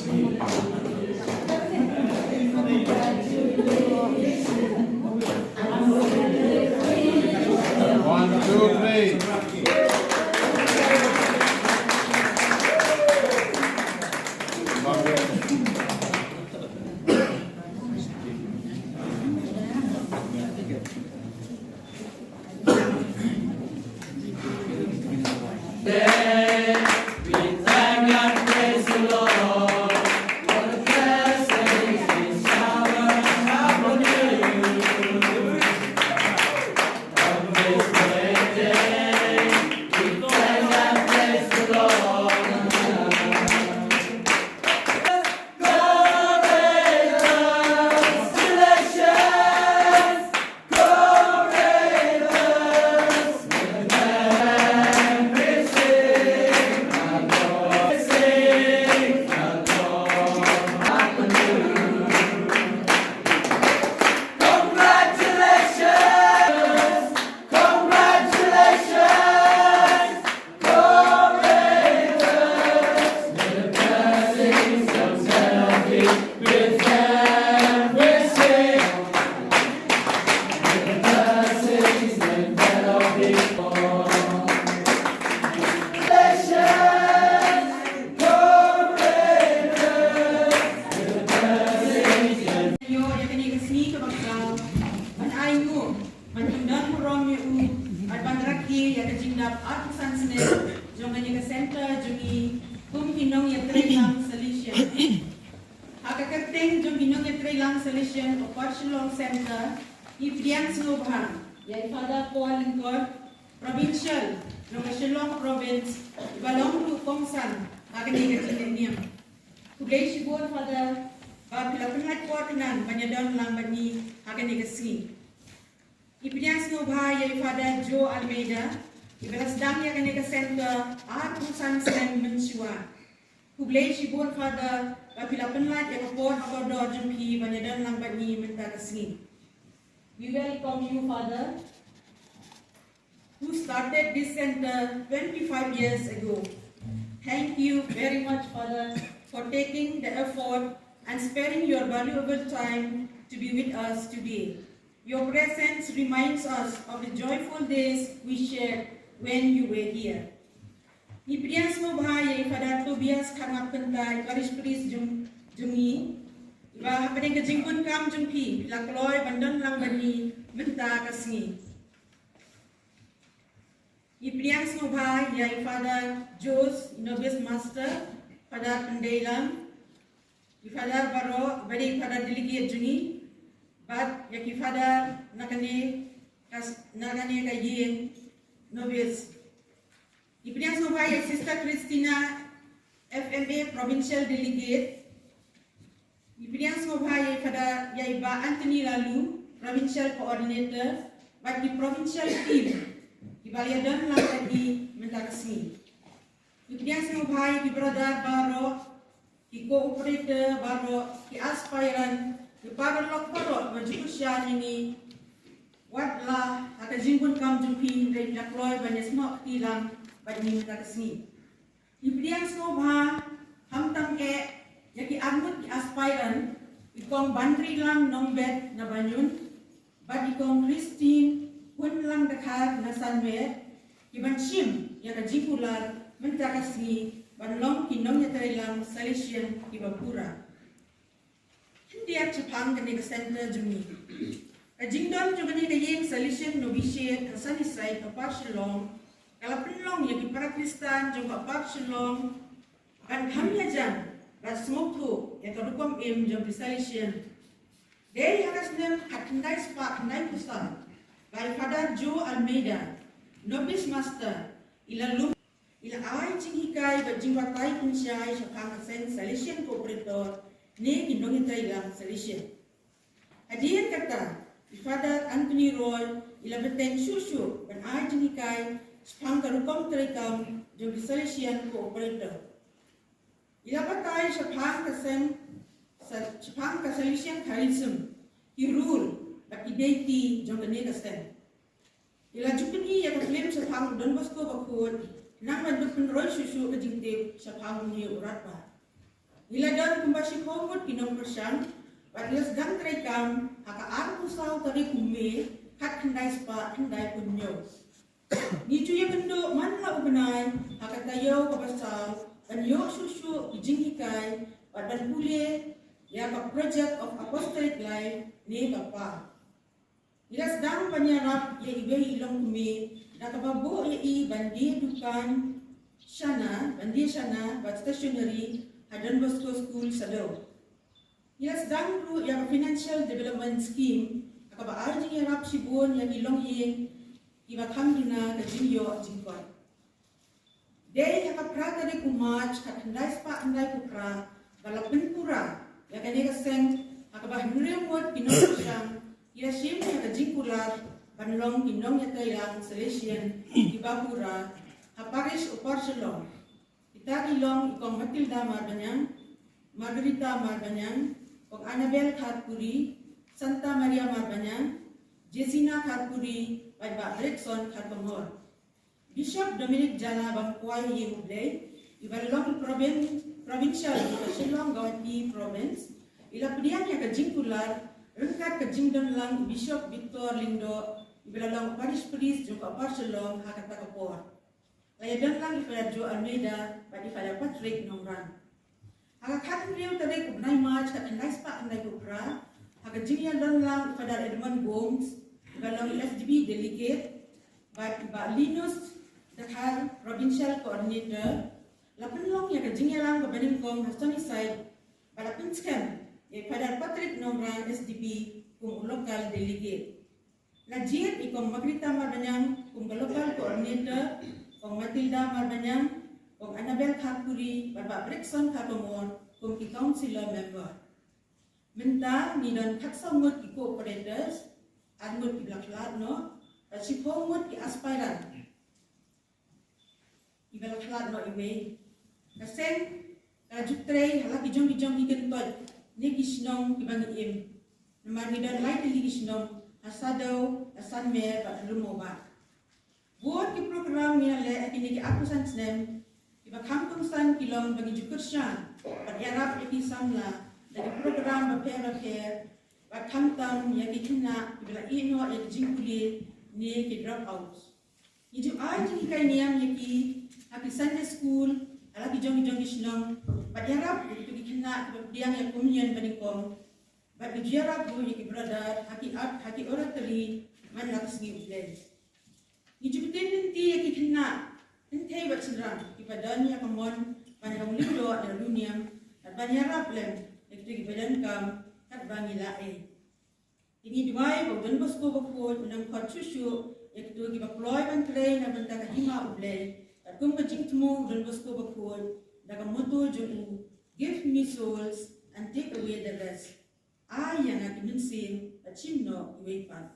One, two, three. jingdap snem jong center jongi Salesian. Hakakateng jong Salesian Upper Shillong Center Ipiang Snobhan yai Father Paul Lingkod Provincial jong Shillong Province Balong to Kongsan hakani Jingrakhie. Today she born Father Bapilapengat Portanan Banyadon lang bani hakani Kasni. Ipiang Snobha yai Father Joe Almeida Ibalas dang ya kaneka center snem mensua. Hublay shibur Father Bapilapenlat ya kapor akodor jumpi banyadan lang bani menta kasni. We welcome you Father who started this center 25 years ago. Thank you very much Father for taking the effort and sparing your valuable time to be with us today. Your presence reminds us of the joyful days we shared when you were here. Ipiang Snobha yai Father Tobias Kangap Kentai Parish Priest Jungi Iba Hapadeng Kejingkun Kam Jungpi Lakloy Bandon Lang Bani Menta Kasni. Ipiang Snobha yai Father Jos Novice Master Father Pendailam Father Baro Bari Father Delegate Jungi Bat Yaki Father Nakane Kayeng Novice. Ipiang Snobha yai Sister Christina FMA Provincial Delegate. Ipiang Snobha yai Father yai Ba Anthony Lalu Provincial Coordinator. Bat di Provincial Team Ibaliadan lang tadi mentakasni. Ipiang Snobha yai Brother Baro ki Co-operator Baro ki Aspirant ki Paralok Baro Bajukusyan ini Wadlah akan jingkun kam jumpi dari nakloy banyak semua tilang bani mentakasni. Ipiang Snobha hamtam yaki armut ki Aspirant ikong bandri lang nombet na banyun bad ikong Christine hun lang dekat na sanwer iban shim yaka jingkular mentakasni banlong kinong lang Salesian Ibapura. Hindi at Chapang kanega center jumi. Jingdon jumani kayeng Salesian novitiate ang Sunnyside Upper Shillong kalapenlong yaki para Kristan jong Upper Shillong kan kami ajan ras smoktu yaka rukom jong Salesian. Dari hakasnem hatindai spa handai pusat by Father Joe Almeida Novice Master ila ay Jingrakhie ba Jingrakhie Punsyay sa Pangasinan Salesian Co-operator ni kinong lang Salesian. Hadian kata Father Anthony Roy ila beteng susu ban ay Jingrakhie sa Pangkarukom Trikam jong Salesian Co-operator. Ila batay sa Salesian charism irul ba identity jong kanega stand. Ila jupini ya claim sa Pang Don Bosco bakod nang mandupin roy susu ke jingdap sa Pang ni urat pa. Ila dan kumbashi homot kinong persyang, Wadlas dang trekam, haka arku saw tari kume, kat kendai spa, kendai punyo. Nicu ya benduk manla ubenai, haka tayo kabasaw, dan yo susu Jingrakhie, wadan pule, ya ka project of apostolic life ni bapa. Ila sedang penyarap ya ibe ilong kume, dah kababo ya i bandi dukan bandia shana, but stationary, Don Bosco School Sado. Ila sedang ru yang financial development scheme, akaba arjing ya rap sibun yang ilong yeng, iba kamdina ke jingyo jingkot. Day haka prata de kumach kat handai spa handai pukra, balapin pura, ya kani kaseng, akaba himriam wot kinong syang, ila shim ya ka jingkular, banlong kinong ya tayang Salesian Ibapura, Parish Upper Shillong. Kita ilong ikong Matilda Marbanyang, Margarita Marbanyang, og Annabel Kharpuri, Santa Maria Marbanyang, Jessina Kharpuri, Baiba Rickson Kharpamor. Bishop Dominic Jana Bangkwai Yehublay, ibalong provincial Upper Shillong Gawati Province, ila pediang ya kajingkular, rengkat kajingdon lang Bishop Victor Lindo, ibalong Parish Priest juga Upper Shillong Hakata Kapor. Laya dan lang ipada Jo Almeida, pada pada Patrick Nongran. Haka katan riu tarik ubnai march kat handai spa handai kupra, haka jingya dan lang ipada Edmund Gomes, ibalong SDB delegate, iba Linus Dakar provincial coordinator, lapenlong ya kajingya lang kabanin kong Hastoni side, pada pinskan, ipada Patrick Nongran SDB kung local delegate. Lajir ikong Margarita Marbanyang kung local coordinator, kong Matilda Marbanyang, kong Annabel Kharpuri, Baba Rickson Kharpamor, kong councilor member. Minta ni dan kaksamut ki co-operators, admut ki belaklat no, at si pomut ki aspirant. Ki belaklat no iwe. Kaseng kajutrei halak ki jong ikentod, ni ki sinong ki bangi im. Namar ni dan lain ki sinong, asadaw, asanmer, bat lumoba. Buat ki program ni le kini ki akusan snem, iba kampung san kilong bagi jukursyan, padiarap ki samla, dari program repair, bat kamtam ya ki kena, ibla ino ya ki jingkuli ni ki drop out. Itu aja ki kai niam ya ki Sunday school, ala ki jong sinong, padiarap ya ki kena diang ya komunion banikong, bat ki jarap bu ya ki brother, haki oratory, man laksmi ublay. Ijubitin ninti ya kikina, ninti bat sedang, ipadan ya kamon, panjang lindo dan dunia, at banyara plan, ektu ipadan kam, at bangilae. Ini duai Don Bosco bakod, unang kotsusu, ektu ipaploy ban train na banta kahima ublay, at kung bajing tumo Don Bosco bakod, nagamoto juu, give me souls and take away the rest. Yang akiminsin at chimno iwepan.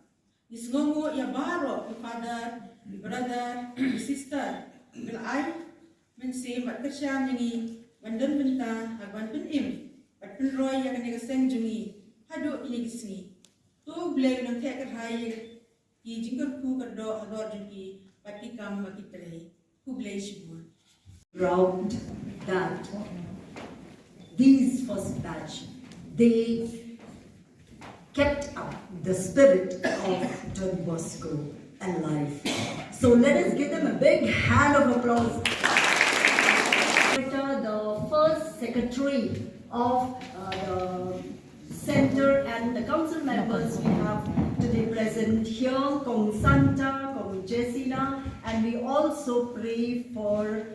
Isngongo ya baro, father, brother, sister. Bila ay mensi mat kersyan yang bandan benta agban penim, bat penroy yang kena keseng jungi. Hado ini kisni. Tu blay nang tek kerhai ki jingkerku kerdo ador jungi pati kam makitrei. Ku blay shibun. Proud that these first batch, they kept up the spirit of Don Bosco and life. So let us give them a big hand of applause. The first secretary of the center and the council members we have today present here, Kong Santa, Kong Jessina, and we also pray for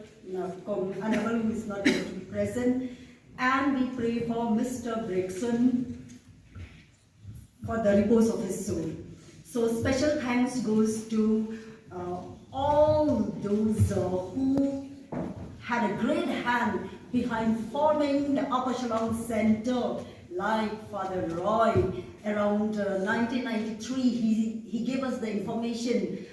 Kong Annabel, who is not able to be present, and we pray for Mr. Brixon for the repose of his soul. So special thanks goes to all those who had a great hand behind forming the Upper Shillong Center, like Father Roy. Around 1993, he gave us the information,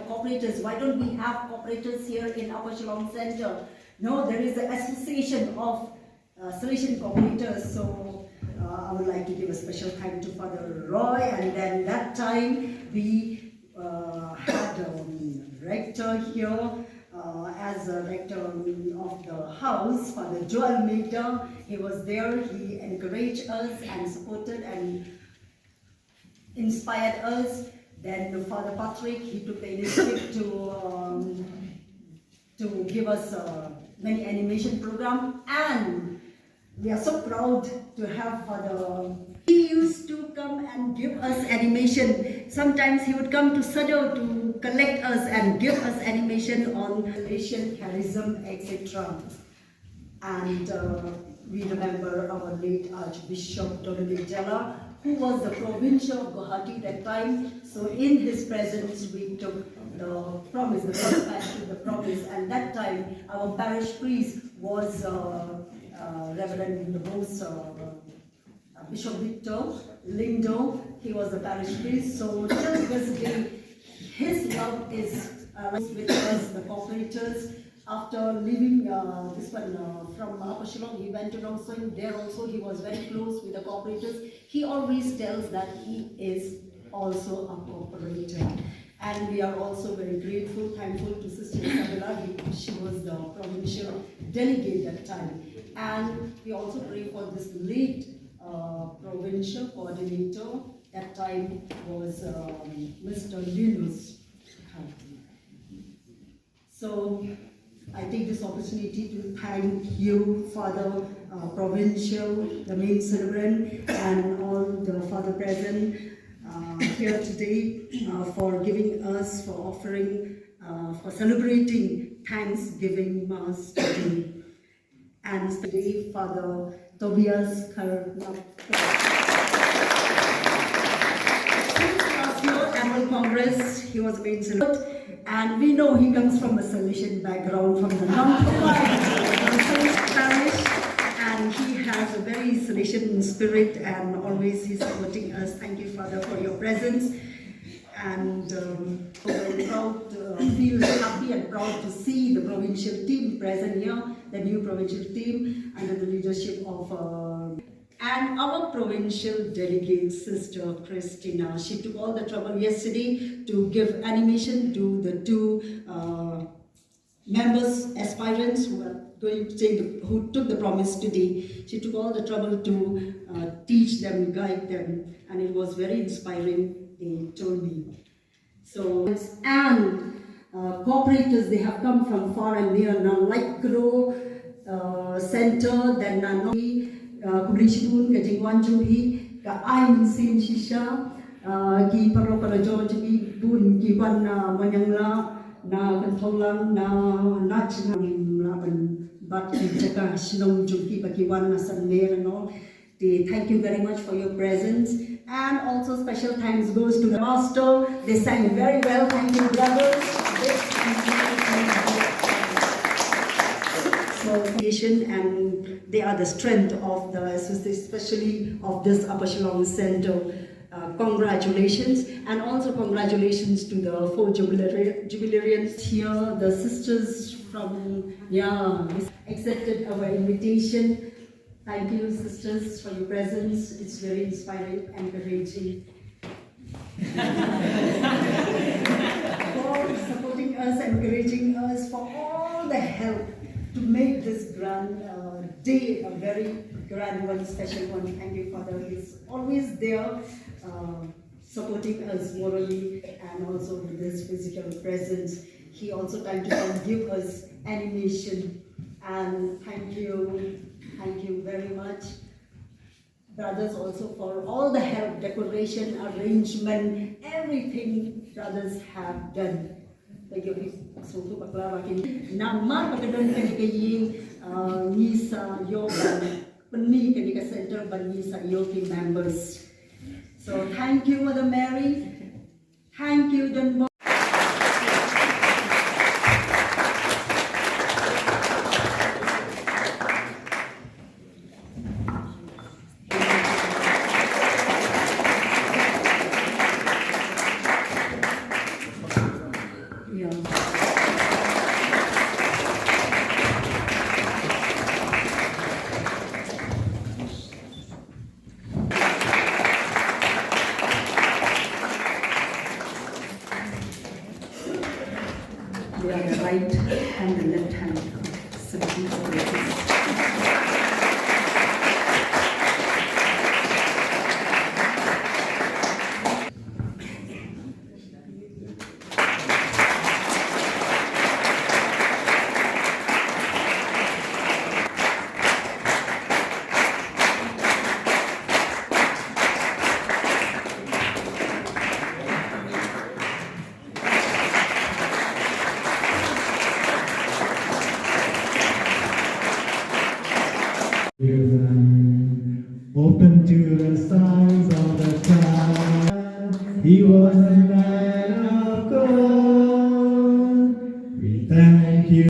cooperators, why don't we have cooperators here in Upper Shillong Center? No, there is the association of Salesian Co-operators, so I would like to give a special thank to Father Roy, and then that time we had a rector here as as a rector of the house, Father Joel Mater, he was there. He encouraged us and supported and inspired us. Then Father Patrick, he took the initiative to give us many animation program, and we are so proud to have Father. He used to come and give us animation. Sometimes he would come to Sado to collect us and give us animation on Salesian charism, etc. And we remember our late Archbishop Dominic Jella, who was the provincial of Guwahati that time. So in his presence, we took the promise, the first batch to the promise. And that time, our parish priest was Reverend Bishop Victor Lindo. He was the parish priest. So till this day, his love is with us, the cooperators. After leaving this one from Upper Shillong, he went to Nong Soin. There also he was very close with the cooperators. He always tells that he is also a cooperator. And we are also very grateful, thankful to Sister Isabella. She was the provincial delegate that time. And we also pray for this late provincial coordinator. That time was Mr. Linus. So I take this opportunity to thank you, Father Provincial, the main celebrant, and all the Father present here today for giving us, for offering, for celebrating Thanksgiving Mass today. And today, Father Tobias Karnap. Since last year annual Congress, he was main celebrant. And we know he comes from a Salesian background, from the Salesian parish, and he has a very Salesian spirit, and always he's supporting us. Thank you, Father, for your presence. And we're proud, feel happy and proud to see the provincial team present here, the new provincial team under the leadership of and our provincial delegate, Sister Christina. She took all the trouble yesterday to give animation to the two members, aspirants who are going to take who took the promise today. She took all the trouble to teach them, guide them, and it was very inspiring, they told me. So, and cooperators, they have come from far and near, now like Grow Center, then Nanoi, Kublishibun, Jingrakhie, Ain Sin Shisha, Ki Paro Parajo, Ki Bun, Ki Wan Manyangla, Na Kantolang, Na Nachin Laban, but Jaka Shillong Juki, Pakiwan, Nasan and all. Thank you very much for your presence. And also special thanks goes to the master. They sang very well. Thank you, brothers. So, and they are the strength of the especially of this Upper Shillong Center. Congratulations, and also congratulations to the 4 jubilarians here, the sisters from accepted our invitation. Thank you, sisters, for your presence. It's very inspiring and encouraging. For supporting us, encouraging us, for all the help to make this grand day a very grand one, special one. Thank you, Father. He's always there, supporting us morally and also with his physical presence. He also tried to give us animation, and thank you very much. Brothers also for all the help, decoration, arrangement, everything brothers have done. Thank you. Nama pagkadon kanikayi ni sa yoga peni kanika center bani sa yogi members. So thank you, Mother Mary. Thank you, Don. They are the right and the left hand selection operators. Open to the sounds of the crowd. He was a man of God. We thank you.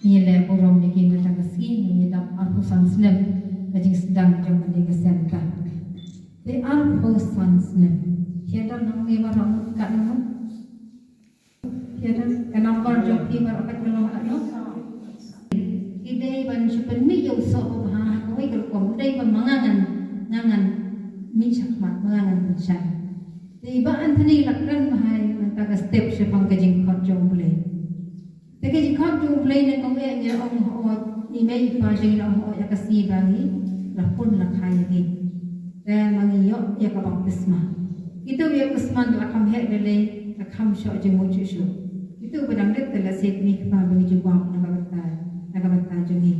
Ia borong ni kita tak kesini jingdap arpusan snem kajing sedang jom pada kesehatan. Te arpusan snem. Tiada nang ni marang kat nama. Tiada kenapa jom pi marang kat nama kat nama. Idai ban supen mi yo so ha koi kelkom dai ban mangangan mi chakmat mangangan bukan. Te ba anthony lakran mahai nanta ka step sepang kajing khot jom boleh. Tapi jika tu play dengan kau yang orang email pagi orang orang yang kasih bagi, lapun lakai lagi. Dan mengiyok ya kabang pisma. Itu ya pisma lakam hek lele lakam syok jemu cucu. Itu bedang det telah set ni kepa bagi jubang nagabata jengi.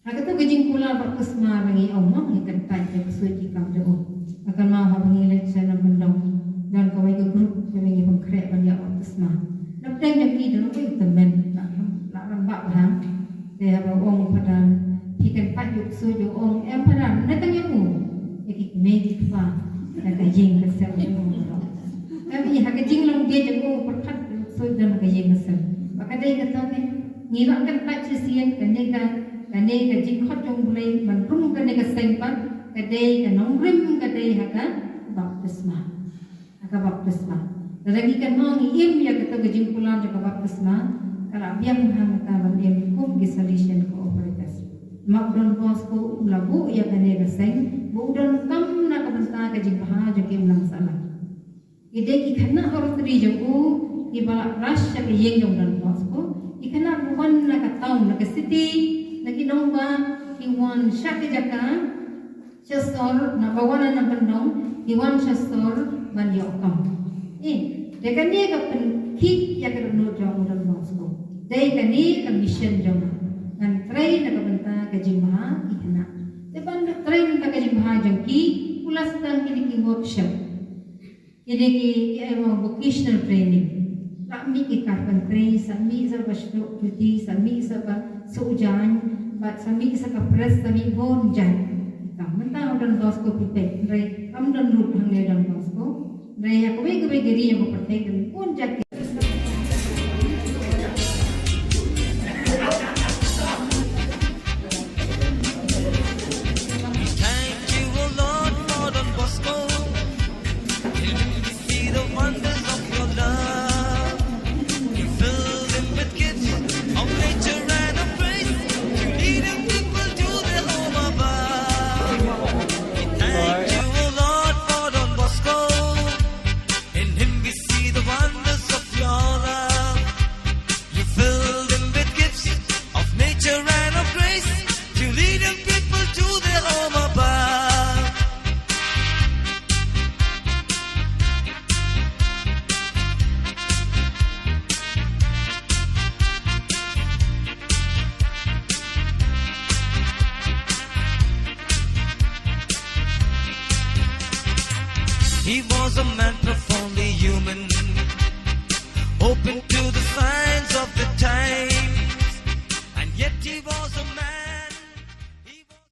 Hak tu kejing pula bak pisma bagi omong ni kentai je suci kam jo. Akan mau bagi lecture nak bendong dan kau bagi grup bagi pengkrek bagi awak pisma. Napdang yang ini dalam itu teman nak rambak bahang, dia berong pada ikan payuk suju ong pada natang yang jadi medik fa nak kajing kesel yang tapi hak kajing long dia jago perkat suju dan kajing kesel. Maka dia kata ni ngirakan tak cesian kanega kajing khot jong boleh bandung kanega sempat kadai kanongrim kadai haka baptisma lagi kan mang im ya kita gejing pulang jaga baptisma kalau biang hang ta bandiam kum di Salesian Co-operator makdon bosku lagu ya kane gaseng budon kam na kabanta gejing baha jage ulang salah ide ki khana or tri jagu ki bala rasya ke yeng jong dan bosku ikana buwan na ka taung na ka city lagi nongba ki wan shake jaka chasor na bawana na bandong ki wan chasor ban yokam Dekat ni kapan kit yang kerana jauh dalam bangsa. Dekat ni mission jauh. Dan train nak benda kejimah ikna. Depan train nak kejimah jangki pulas tang kini workshop. Ini ki vocational training. Kami ki carpentry, sami sa basdo cuti, sami sa sujan, sami sa kapres, sami bonjan. Kamu tahu dalam bangsa pipet. Kamu dalam lut hangnya dalam bangsa. Raya kowe diri yang berpertek dan pun jadi was a man profoundly human, open to the signs of the times, and yet he was a man.